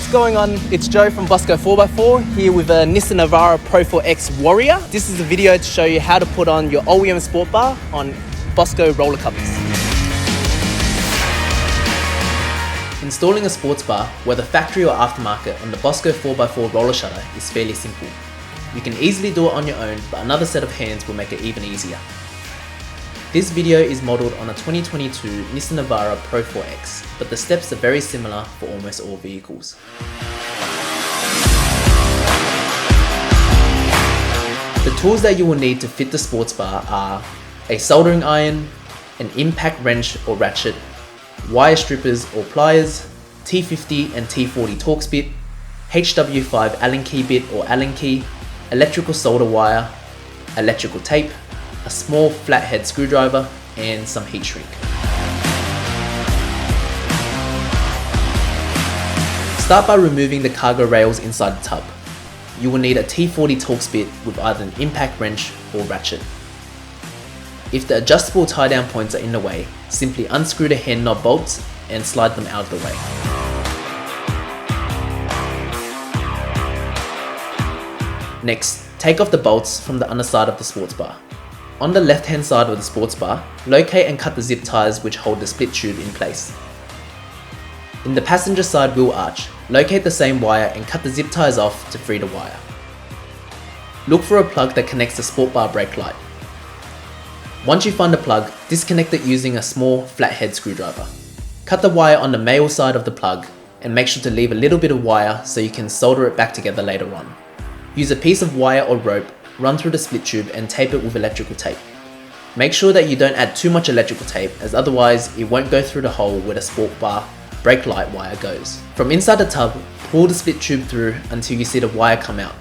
What's going on? It's Joe from Bossco 4x4 here with a Nissan Navara Pro 4X Warrior. This is a video to show you how to put on your OEM sport bar on Bossco roller covers. Installing a sports bar, whether factory or aftermarket, on the Bossco 4x4 roller shutter is fairly simple. You can easily do it on your own, but another set of hands will make it even easier. This video is modelled on a 2022 Nissan Navara Pro 4X, but the steps are very similar for almost all vehicles. The tools that you will need to fit the sports bar are a soldering iron, an impact wrench or ratchet, wire strippers or pliers, T50 and T40 Torx bit, HW5 Allen key bit or Allen key, electrical solder wire, electrical tape, a small flathead screwdriver, and some heat shrink. Start by removing the cargo rails inside the tub. You will need a T40 Torx bit with either an impact wrench or ratchet. If the adjustable tie down points are in the way, simply unscrew the hand knob bolts and slide them out of the way. Next, take off the bolts from the underside of the sports bar. On the left hand side of the sports bar, locate and cut the zip ties which hold the split tube in place. In the passenger side wheel arch, locate the same wire and cut the zip ties off to free the wire. Look for a plug that connects the sport bar brake light. Once you find the plug, disconnect it using a small flathead screwdriver. Cut the wire on the male side of the plug and make sure to leave a little bit of wire so you can solder it back together later on. Use a piece of wire or rope, run through the split tube and tape it with electrical tape. Make sure that you don't add too much electrical tape, as otherwise it won't go through the hole where the sport bar brake light wire goes. From inside the tub, pull the split tube through until you see the wire come out.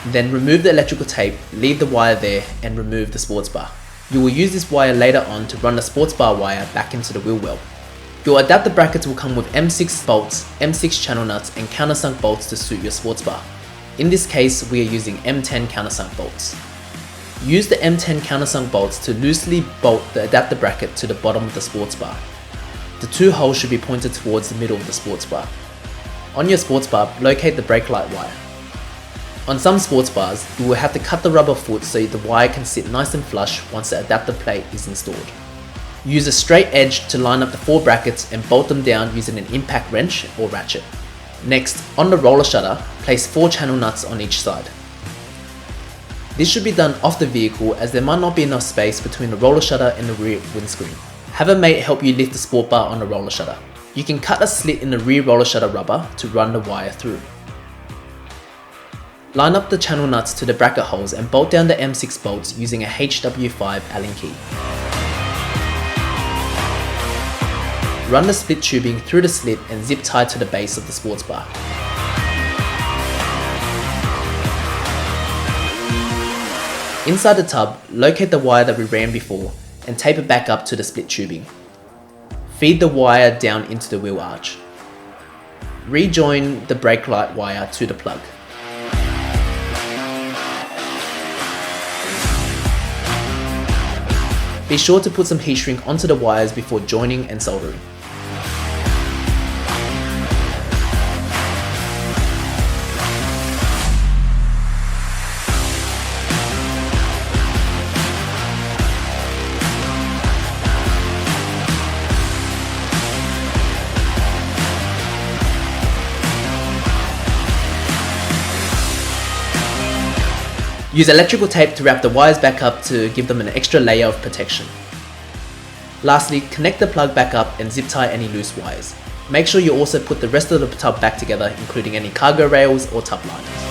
Then remove the electrical tape, leave the wire there and remove the sports bar. You will use this wire later on to run the sports bar wire back into the wheel well. Your adapter brackets will come with M6 bolts, M6 channel nuts and countersunk bolts to suit your sports bar. In this case, we are using M10 countersunk bolts. Use the M10 countersunk bolts to loosely bolt the adapter bracket to the bottom of the sports bar. The two holes should be pointed towards the middle of the sports bar. On your sports bar, locate the brake light wire. On some sports bars, you will have to cut the rubber foot so the wire can sit nice and flush once the adapter plate is installed. Use a straight edge to line up the 4 brackets and bolt them down using an impact wrench or ratchet. Next, on the roller shutter, place 4 channel nuts on each side. This should be done off the vehicle as there might not be enough space between the roller shutter and the rear windscreen. Have a mate help you lift the sport bar on the roller shutter. You can cut a slit in the rear roller shutter rubber to run the wire through. Line up the channel nuts to the bracket holes and bolt down the M6 bolts using a HW5 Allen key. Run the split tubing through the slit and zip tie to the base of the sports bar. Inside the tub, locate the wire that we ran before and tape it back up to the split tubing. Feed the wire down into the wheel arch. Rejoin the brake light wire to the plug. Be sure to put some heat shrink onto the wires before joining and soldering. Use electrical tape to wrap the wires back up to give them an extra layer of protection. Lastly, connect the plug back up and zip tie any loose wires. Make sure you also put the rest of the tub back together, including any cargo rails or tub liners.